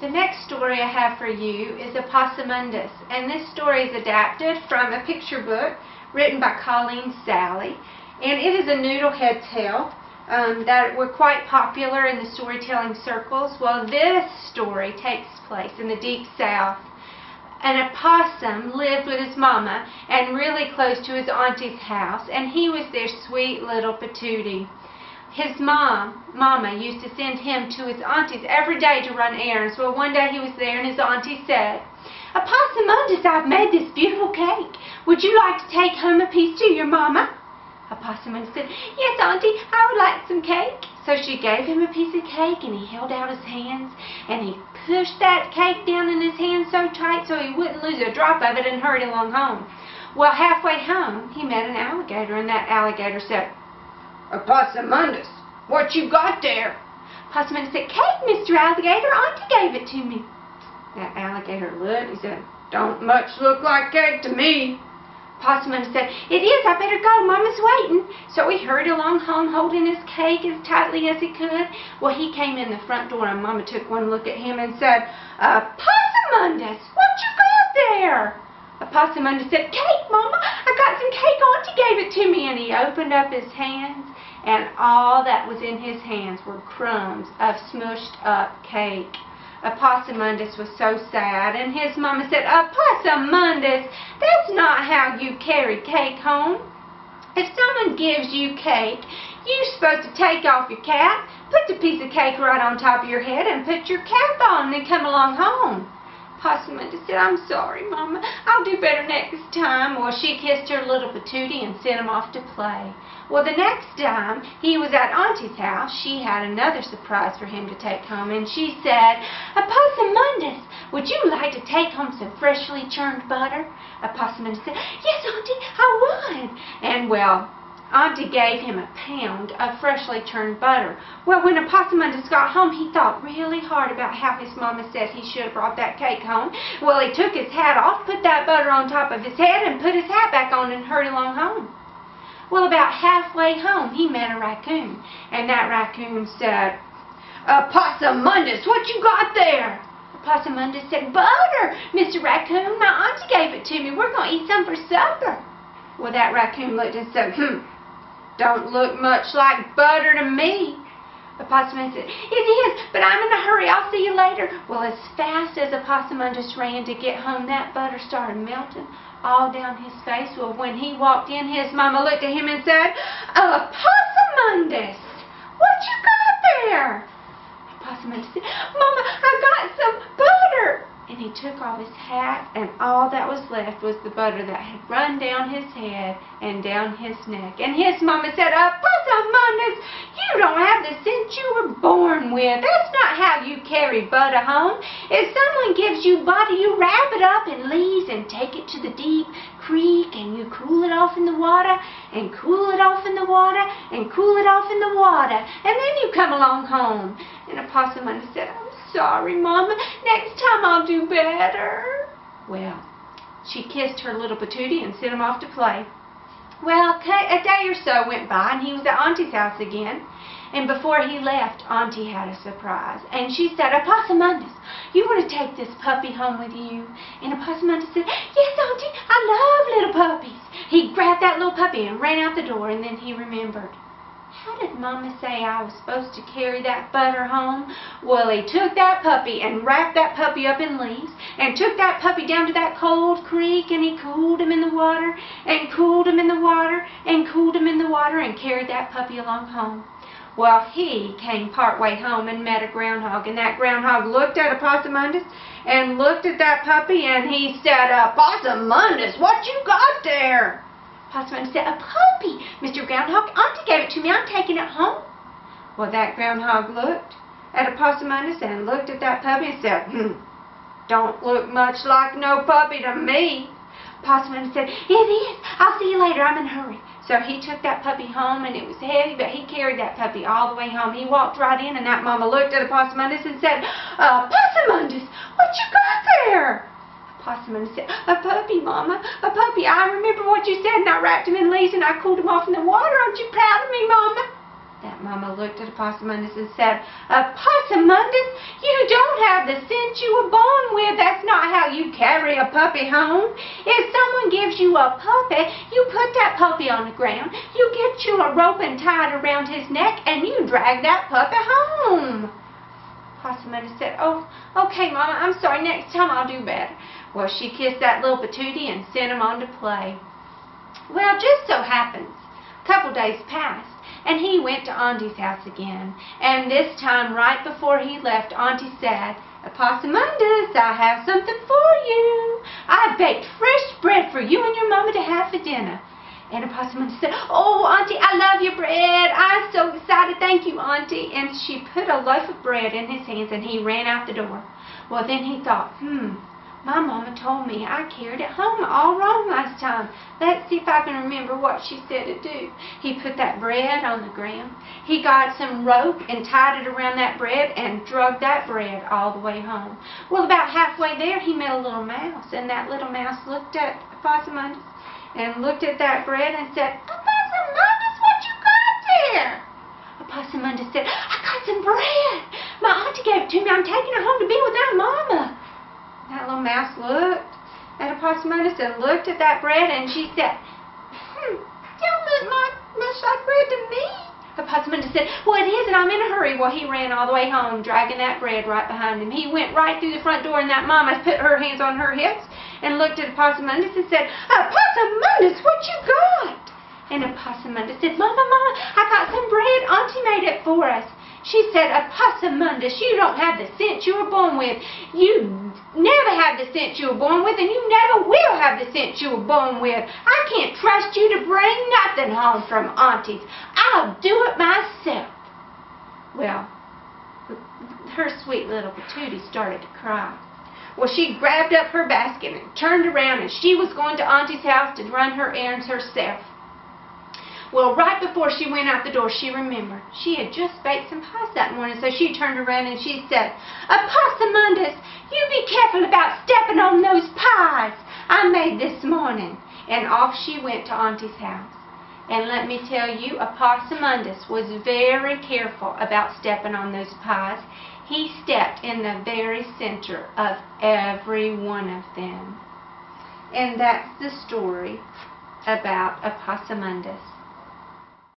The next story I have for you is Epossunondas, and this story is adapted from a picture book written by Colleen Sally, and it is a noodlehead tale that were quite popular in the storytelling circles. Well, this story takes place in the Deep South. An opossum lived with his mama and really close to his auntie's house, and he was their sweet little patootie. His mama used to send him to his auntie's every day to run errands. Well, one day he was there and his auntie said, "Epossunondas, I've made this beautiful cake. Would you like to take home a piece to your mama?" Epossunondas said, "Yes, Auntie, I would like some cake." So she gave him a piece of cake, and he held out his hands and he pushed that cake down in his hand so tight so he wouldn't lose a drop of it and hurried along home. Well, halfway home he met an alligator, and that alligator said, "Epossunondas, what you got there?" Epossunondas said, "Cake, Mr. Alligator. Auntie gave it to me." That alligator looked. He said, "Don't much look like cake to me." Epossunondas said, "It is. I better go. Mama's waiting." So he hurried along home holding his cake as tightly as he could. Well, he came in the front door and Mama took one look at him and said, "Epossunondas, what you got there?" Epossunondas said, "Cake, Mama. I got some cake. Auntie gave it to me." And he opened up his hands, and all that was in his hands were crumbs of smushed up cake. Epossunondas was so sad, and his mama said, "Epossunondas, that's not how you carry cake home. If someone gives you cake, you're supposed to take off your cap, put the piece of cake right on top of your head, and put your cap on, and then come along home." Epossunondas said, "I'm sorry, Mama. I'll do better next time." Well, she kissed her little patootie and sent him off to play. Well, the next time he was at Auntie's house, she had another surprise for him to take home, and she said, "Epossunondas, would you like to take home some freshly churned butter?" Epossunondas said, "Yes, Auntie, I would." And, well, Auntie gave him a pound of freshly churned butter. Well, when Epossunondas got home, he thought really hard about how his mama said he should have brought that cake home. Well, he took his hat off, put that butter on top of his head, and put his hat back on and hurried along home. Well, about halfway home, he met a raccoon, and that raccoon said, "Epossunondas, what you got there?" Epossunondas said, "Butter, Mr. Raccoon. My auntie gave it to me. We're going to eat some for supper." Well, that raccoon looked and said, "Don't look much like butter to me." Epossunondas said, "It is, but I'm in a hurry. I'll see you later." Well, as fast as Epossunondas ran to get home, that butter started melting all down his face. Well, when he walked in, his mama looked at him and said, "Epossunondas, what you got there?" Epossunondas said, "Mama, I got some butter." And he took off his hat, and all that was left was the butter that had run down his head and down his neck. And his mama said, "Epossunondas, you don't have the sense you were born with. That's not how you carry butter home. If someone gives you butter, you wrap it up in leaves and take it to the deep creek, and you cool it off in the water, and cool it off in the water, and cool it off in the water, and then you come along home." And Epossunondas said, "I'm sorry, Mama. Next time I'll do better." Well, she kissed her little patootie and sent him off to play. Well, a day or so went by, and he was at Auntie's house again. And before he left, Auntie had a surprise. And she said, "Epossunondas, you want to take this puppy home with you?" And Epossunondas said, "Yes, Auntie, I love little puppies." He grabbed that little puppy and ran out the door, and then he remembered, how did Mama say I was supposed to carry that butter home? Well, he took that puppy and wrapped that puppy up in leaves, and took that puppy down to that cold creek, and he cooled him in the water, and cooled him in the water, and cooled him in the water, and carried that puppy along home. Well, he came part way home and met a groundhog, and that groundhog looked at Epossunondas and looked at that puppy, and he said, "Epossunondas, what you got there?" Epossunondas said, "A puppy, Mr. Groundhog. Auntie gave it to me. I'm taking it home." Well, that groundhog looked at Epossunondas and looked at that puppy and said, "Don't look much like no puppy to me." Epossunondas said, "It is. I'll see you later. I'm in a hurry." So he took that puppy home, and it was heavy, but he carried that puppy all the way home. He walked right in, and that mama looked at Epossunondas and said, "Epossunondas, what you got there?" Epossunondas said, "A puppy, Mama, a puppy. I remember what you said, and I wrapped him in leaves, and I cooled him off in the water. Aren't you proud of me, Mama?" That mama looked at Epossunondas and said, "Epossunondas, you don't have have the sense you were born with. That's not how you carry a puppy home. If someone gives you a puppy, you put that puppy on the ground, you get you a rope and tie it around his neck, and you drag that puppy home. Epossunondas said, "Oh, okay, Mama, I'm sorry. Next time I'll do better." Well, she kissed that little patootie and sent him on to play. Well, just so happens, a couple days passed, and he went to Auntie's house again. And this time, right before he left, Auntie said, "Epossunondas, I have something for you. I baked fresh bread for you and your Mama to have for dinner." And Epossunondas said, "Oh, Auntie, I love your bread. I'm so excited. Thank you, Auntie." And she put a loaf of bread in his hands, and he ran out the door. Well, then he thought, my Mama told me I carried it home all wrong last time. Let's see if I can remember what she said to do. He put that bread on the ground. He got some rope and tied it around that bread and drug that bread all the way home. Well, about halfway there, he met a little mouse, and that little mouse looked at Epossunondas and looked at that bread and said, "Epossunondas, what you got there?" Epossunondas said, "I got some bread. My auntie gave it to me. I'm taking it home to be with our Mama." That little mouse looked at Epossunondas and looked at that bread, and she said, "Don't look much like bread to me." Epossunondas said, "Well, it is, and I'm in a hurry." Well, he ran all the way home, dragging that bread right behind him. He went right through the front door, and that Mama put her hands on her hips and looked at Epossunondas and said, "Epossunondas, what you got?" And Epossunondas said, "Mama, I got some bread. Auntie made it for us." She said, "Epossunondas, you don't have the sense you were born with. You never have the sense you were born with, and you never will have the sense you were born with. I can't trust you to bring nothing home from Auntie's. I'll do it myself." Well, her sweet little patootie started to cry. Well, she grabbed up her basket and turned around, and she was going to Auntie's house to run her errands herself. Well, right before she went out the door, she remembered she had just baked some pies that morning, so she turned around and she said, "Epossunondas, you be careful about stepping on those pies I made this morning." And off she went to Auntie's house. And let me tell you, Epossunondas was very careful about stepping on those pies. He stepped in the very center of every one of them. And that's the story about Epossunondas.